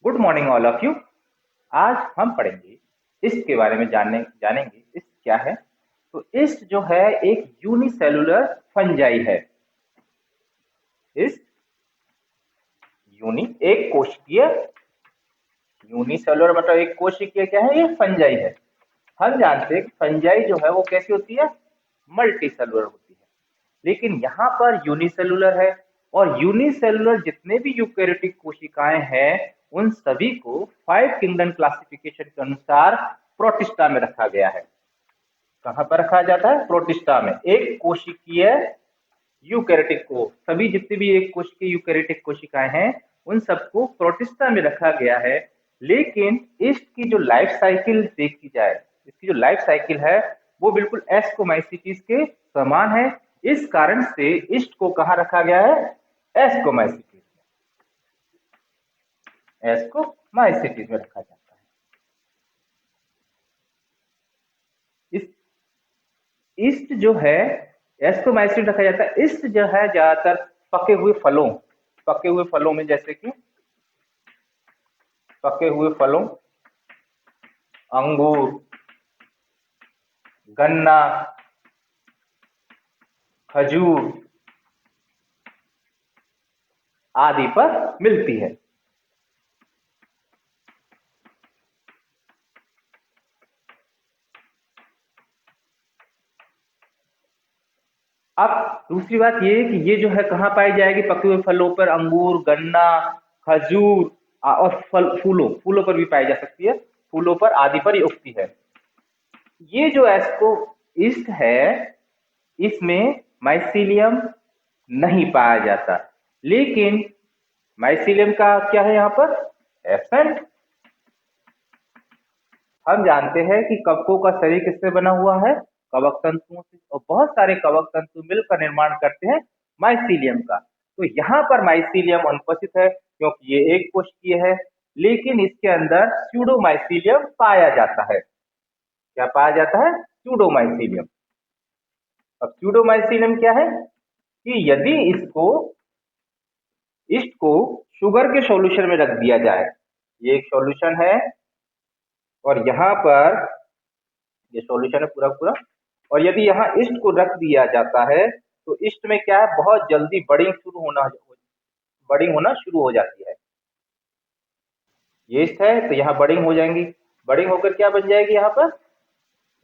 Good morning all of you. आज हम पढ़ेंगे ईस्ट के बारे में जानेंगे ईस्ट क्या है। तो ईस्ट जो है एक यूनिसेलुलर फंजाई है। ईस्ट एक कोशिकीय, यूनिसेलुलर मतलब एक कोशिकीय क्या है, ये फंजाई है। हम जानते हैं कि फंजाई जो है वो कैसी होती है, मल्टी सेलुलर होती है, लेकिन यहाँ पर यूनिसेलुलर है। और यूनिसेलुलर जितने भी यूकेरियोटिक कोशिकाएं हैं उन सभी को 5 किंगडम क्लासिफिकेशन के अनुसार प्रोटिस्टा में रखा गया है। कहां पर रखा जाता है? प्रोटिस्टा में। एक कोशिकीय यूकेरियोटिक को, सभी जितनी भी एक कोशिकीय यूकेरियोटिक कोशिकाएं हैं उन सबको प्रोटिस्टा में रखा गया है। लेकिन इसकी जो लाइफ साइकिल देखी जाए, इसकी जो लाइफ साइकिल है वो बिल्कुल एस्कोमाइसिटीज के समान है। इस कारण से ईस्ट को कहां रखा गया है? एस्कोमाइसिटीज में। एस्कोमाइसिटीज में रखा जाता है। इस ईस्ट जो है एस्कोमाइसिटीज रखा जाता है। ईस्ट जो है ज्यादातर पके हुए फलों में, जैसे कि पके हुए फलों, अंगूर, गन्ना, खजूर आदि पर मिलती है। अब दूसरी बात ये है कि ये जो है कहाँ पाई जाएगी? पके हुए फलों पर, अंगूर, गन्ना, खजूर और फूलों पर भी पाई जा सकती है। फूलों पर आदि पर ये उगती है। ये जो एस्कोइस्ट है इसमें माइसीलियम नहीं पाया जाता, लेकिन माइसीलियम का क्या है यहाँ पर? एब्सेंट। हम जानते हैं कि कवकों का शरीर किससे बना हुआ है? कवक तंतुओं से, और बहुत सारे कवक तंतु मिलकर निर्माण करते हैं माइसीलियम का। तो यहाँ पर माइसीलियम अनुपस्थित है क्योंकि ये एक कोशिकीय है, लेकिन इसके अंदर स्यूडोमाइसीलियम पाया जाता है। क्या पाया जाता है? स्यूडोमाइसीलियम। अब स्यूडोमाइसीलियम क्या है कि यदि इसको शुगर के सॉल्यूशन में रख दिया जाए, ये एक सॉल्यूशन है और यहाँ पर ये सॉल्यूशन है पूरा पूरा, और यदि यहाँ ईस्ट को रख दिया जाता है तो ईस्ट में क्या है, बहुत जल्दी बडिंग होना शुरू हो जाती है। ये ईस्ट है तो यहाँ बडिंग हो जाएंगी। बडिंग होकर क्या बन जाएगी? यहाँ पर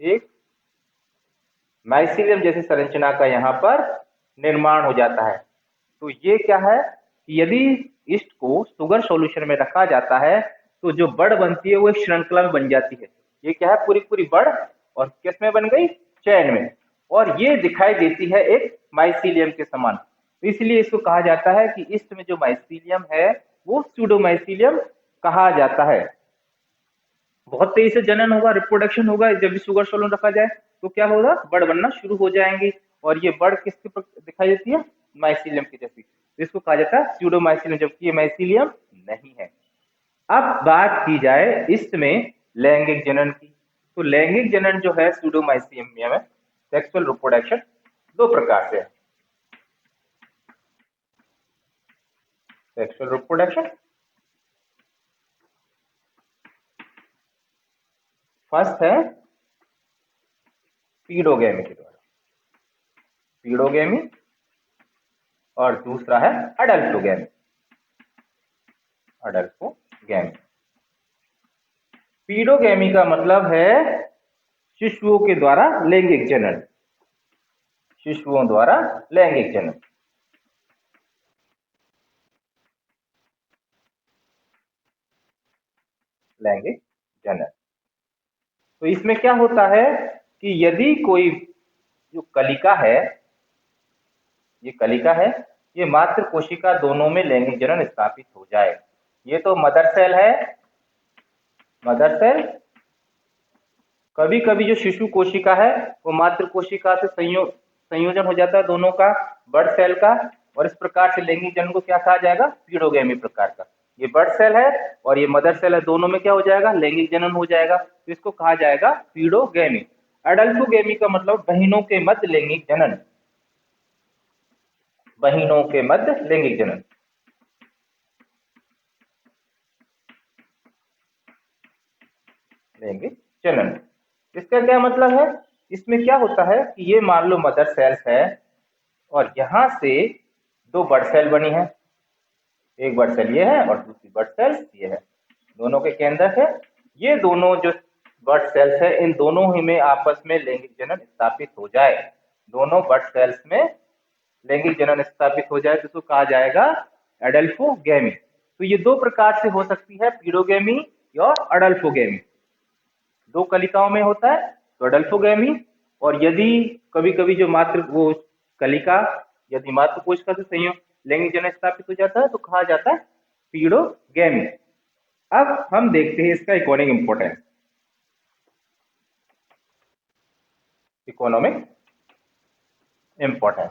एक माइसीलियम जैसी संरचना का यहाँ पर निर्माण हो जाता है। तो ये क्या है कि यदि ईस्ट को शुगर सॉल्यूशन में रखा जाता है तो जो बड़ बनती है वो एक श्रृंखला में बन जाती है। ये क्या है? पूरी पूरी बड़, और किस में बन गई? चैन में। और ये दिखाई देती है एक माइसीलियम के समान। तो इसलिए इसको कहा जाता है कि ईस्ट में जो माइसीलियम है वो स्यूडोमाइसीलियम कहा जाता है। बहुत तेजी से जनन होगा, रिप्रोडक्शन होगा। जब भी शुगर सोलन रखा जाए तो क्या होगा? बड़ बनना शुरू हो जाएंगी, और ये बड़ किसके दिखाई देती है? माइसीलियम की जैसी। इसको कहा जाता है स्यूडोमाइसीलियम, जबकि ये माइसीलियम नहीं है। अब बात की जाए इसमें लैंगिक जनन की, तो लैंगिक जनन जो है स्यूडोमाइसीलियम में, सेक्सुअल रिप्रोडक्शन दो प्रकार से है। सेक्सुअल रिप्रोडक्शन फर्स्ट है पीडोगेमी के द्वारा, पीडोगेमी, और दूसरा है अडल्टोगेमी, अडल्टोगेमी। पीडोगेमी का मतलब है शिशुओं के द्वारा लैंगिक जनन, शिशुओं द्वारा लैंगिक जनन। लैंगिक जनन, तो इसमें क्या होता है कि यदि कोई जो कलिका है, ये कलिका है, ये मात्र कोशिका दोनों में लैंगिक जनन स्थापित हो जाए। ये तो मदर सेल है, मदर सेल। कभी कभी जो शिशु कोशिका है वो मात्र कोशिका से संयोजन हो जाता है दोनों का, बर्ड सेल का, और इस प्रकार से लैंगिक जनन को क्या कहा जाएगा? पीडोगेमी प्रकार का। ये बर्ड सेल है और ये मदर सेल है, दोनों में क्या हो जाएगा? लैंगिक जनन हो जाएगा, तो इसको कहा जाएगा पीडोगेमी। अडल्टोगेमी का मतलब बहिनों के मध्य लैंगिक जनन, बहिनों के मध्य लैंगिक जनन। लैंगिक जनन। इसका क्या मतलब है? इसमें क्या होता है कि ये मान लो मदर सेल्स है और यहाँ से दो बर्ड सेल बनी है, एक बर्ड सेल ये है और दूसरी बर्ड सेल्स ये है, दोनों के केंद्रक है। ये दोनों जो बर्ड सेल्स है इन दोनों ही में आपस में लैंगिक जनन स्थापित हो जाए, दोनों बर्ड सेल्स में लैंगिक जनन स्थापित हो जाए तो इसको कहा जाएगा एडल्फोगेमी। तो ये दो प्रकार से हो सकती है, पीडोगेमी और अडल्फोगेमी। दो कलिकाओं में होता है तो अडल्फोगेमी, और यदि कभी कभी जो मात्र वो कलिका यदि मात्र कोशिका से संयोग लैंगिक जनन स्थापित हो जाता है तो कहा जाता है पीडोगेमी। अब हम देखते हैं इसका इकोनॉमिक इंपोर्टेंस। इकोनॉमिक इंपोर्टेंस,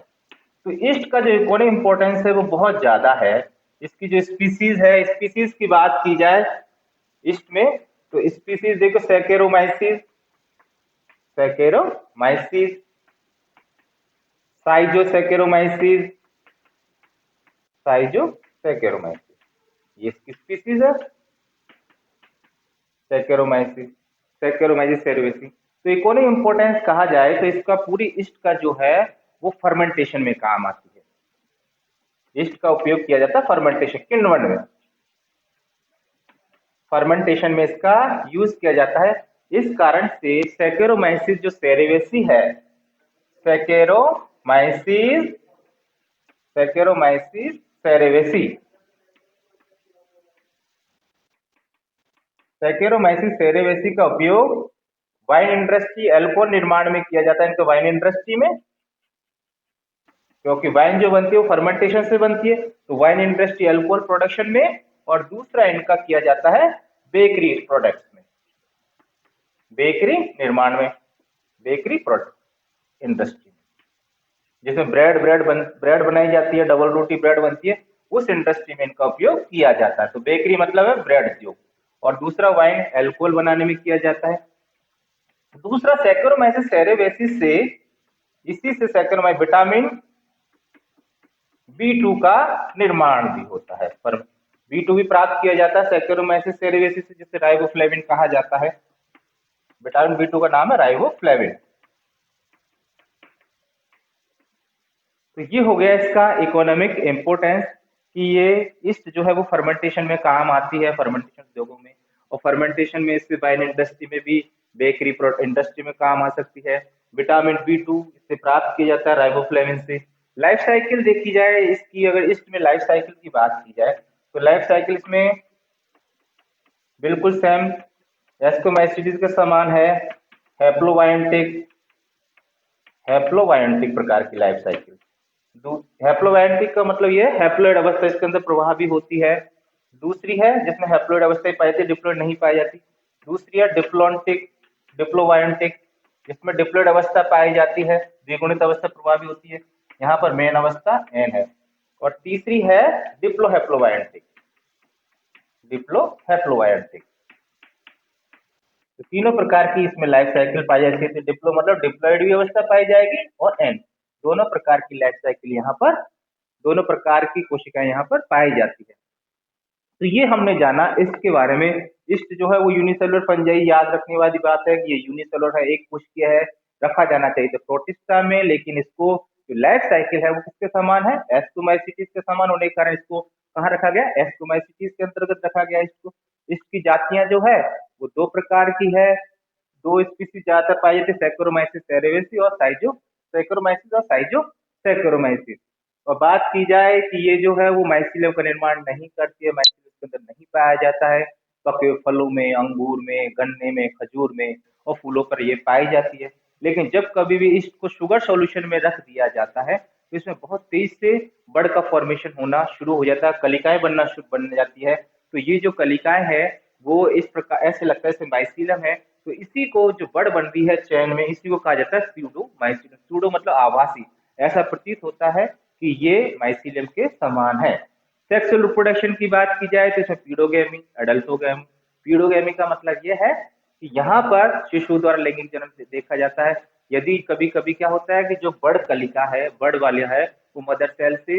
तो ईस्ट का जो इकोनॉमिक इंपोर्टेंस है वो बहुत ज्यादा है। इसकी जो स्पीसीज है, स्पीसीज की बात की जाए ईस्ट में तो स्पीसीज देखो सैकेरोमाइसिस, सैकेरोमाइसिस, साइजोसैकेरोमाइसिस, साइजोसैकेरोमाइसिस, ये इसकी स्पीसीज है सैकेरोमाइसिस, सैकेरोमाइसिस सेरेवेसी। तो इकोनॉमिक इंपोर्टेंस कहा जाए तो इसका पूरी ईस्ट का जो है वो फर्मेंटेशन में काम आती है। ईस्ट का उपयोग किया जाता है फर्मेंटेशन, किण्वन में फर्मेंटेशन में इसका यूज किया जाता है। इस कारण से सैकेरोमाइसिस जो सेरेवेसी है, सैकेरोमाइसिस, सैकेरोमाइसिस सेरेवेसी, सैकेरोमाइसिस सेरेवेसी का उपयोग वाइन इंडस्ट्री, अल्कोहल निर्माण में किया जाता है इनके वाइन इंडस्ट्री में, क्योंकि वाइन जो बनती है वो फर्मेंटेशन से बनती है, तो वाइन इंडस्ट्री अल्कोहल प्रोडक्शन में, और दूसरा इनका किया जाता है बेकरी प्रोडक्ट्स में, बेकरी निर्माण में, बेकरी प्रोडक्ट इंडस्ट्री में, जिसमें ब्रेड बनाई जाती है, डबल रोटी ब्रेड बनती है, उस इंडस्ट्री में इनका उपयोग किया जाता है। तो बेकरी मतलब है ब्रेड उद्योग, और दूसरा वाइन अल्कोहल बनाने में किया जाता है। दूसरा सैकेरोमाइसिस सेरेवेसिस से, इसी से सैकेरोमाइसिस विटामिन B2 का निर्माण भी होता है, पर B2 भी प्राप्त किया जाता है सैकेरोमाइसिस सेरेवेसिस से, जिसे राइबोफ्लेविन कहा जाता है। विटामिन B2 का नाम है राइबोफ्लेविन। तो ये हो गया इसका इकोनॉमिक इंपोर्टेंस कि ये ईस्ट जो है वो फर्मेंटेशन में काम आती है, फर्मेंटेशन उद्योगों में, और फर्मेंटेशन में इससे वाइन इंडस्ट्री में भी, बेकरी इंडस्ट्री में काम आ सकती है। विटामिन B2 इससे प्राप्त किया जाता है राइबोफ्लेविन से। लाइफ साइकिल देखी जाए इसकी, अगर ईस्ट में लाइफ साइकिल की बात की जाए तो लाइफ साइकिल इसमें बिल्कुल सेम एस्कोमाइसिटीज के समान है, हैप्लोवायंटिक, हैप्लोवायंटिक प्रकार की लाइफ साइकिल। हैप्लोवायंटिक का मतलब ये हैप्लोइड अवस्था इसके अंदर प्रभावी होती है। दूसरी है जिसमें हैप्लोइड अवस्था पाई जाती है, डिप्लोइड नहीं पाई जाती। दूसरी है डिप्लोन्टिक, डिप्लोवायंटिक, जिसमें डिप्लोइड अवस्था पाई जाती है, द्विगुणित अवस्था प्रभावी होती है, यहाँ पर मेन अवस्था एन है। और तीसरी है डिप्लोहैप्लोवायंटिक, डिप्लोहैप्लोवायंटिक। तो तीनों प्रकार की इसमें लाइफ साइकिल पाई जाती है। डिप्लो मतलब डिप्लॉयड भी अवस्था पाई जाएगी, और एन, दोनों प्रकार की लाइफ साइकिल यहाँ पर, दोनों प्रकार की कोशिकाएं यहाँ पर पाई जाती है। तो ये हमने जाना इसके बारे में। ईस्ट जो है वो यूनिसेलुलर फंजाई, याद रखने वाली बात है कि ये यूनिसेलुलर है, एक कोशिकीय है, रखा जाना चाहिए तो प्रोटिस्टा में, लेकिन इसको जो लाइफ साइकिल है वो किसके समान है, एस्टोमाइसिटीज के समान होने के कारण इसको कहाँ रखा गया, एस्टोमाइसिटीज के अंतर्गत रखा गया इसको। इसकी जातियां जो है वो दो प्रकार की है, दो स्पीसीज ज्यादातर पाई जाती है, सैकेरोमाइसिस सेरेवेसी और साइजो सैकेरोमाइसिस और साइजो सैकेरोमाइसिस। और बात की जाए कि ये जो है वो माइसीलियम का निर्माण नहीं करती है, माइसीलियम के अंदर नहीं पाया जाता है, पके हुए फलों में, अंगूर में, गन्ने में, खजूर में और फूलों पर ये पाई जाती है। लेकिन जब कभी भी इसको शुगर सॉल्यूशन में रख दिया जाता है तो इसमें बहुत तेज से बड़ का फॉर्मेशन होना शुरू हो जाता है, कलिकाएं बनना शुरू बन जाती है। तो ये जो कलिकाएं है वो इस प्रकार ऐसे लगता है जैसे माइसीलियम है, तो इसी को जो बड़ बन रही है चैन में, इसी को कहा जाता है स्यूडो माइसीलियम। स्यूडो मतलब आभासी, ऐसा प्रतीत होता है कि ये माइसीलियम के समान है। सेक्सुअल रिप्रोडक्शन की बात की जाए तो इसमें पीडोगेमी, एडल्टोगेमी। पीडोगेमी का मतलब यह है कि यहाँ पर शिशु द्वारा लैंगिक जन्म से देखा जाता है। यदि कभी कभी क्या होता है कि जो बड़ कलिका है, बड़ वाला है, वो मदर सेल से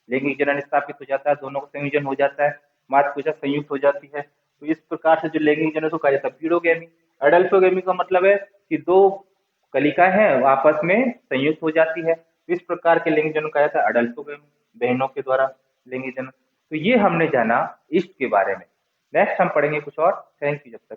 लैंगिक जनन स्थापित हो जाता है, दोनों का संयोजन हो जाता है, मातृ कोशिका संयुक्त हो जाती है, तो इस प्रकार से जो लैंगिक जनन को कहा जाता है पीडोगेमी। अडल्टोगेमी का मतलब है कि दो कलिकाएं हैं वो आपस में संयुक्त हो जाती है, तो इस प्रकार के लिंग जन्म कहा जाता है अडल्टोगेमी, बहनों के द्वारा लिंग जन्म। तो ये हमने जाना ईस्ट के बारे में। नेक्स्ट हम पढ़ेंगे कुछ और। थैंक यू जब तक।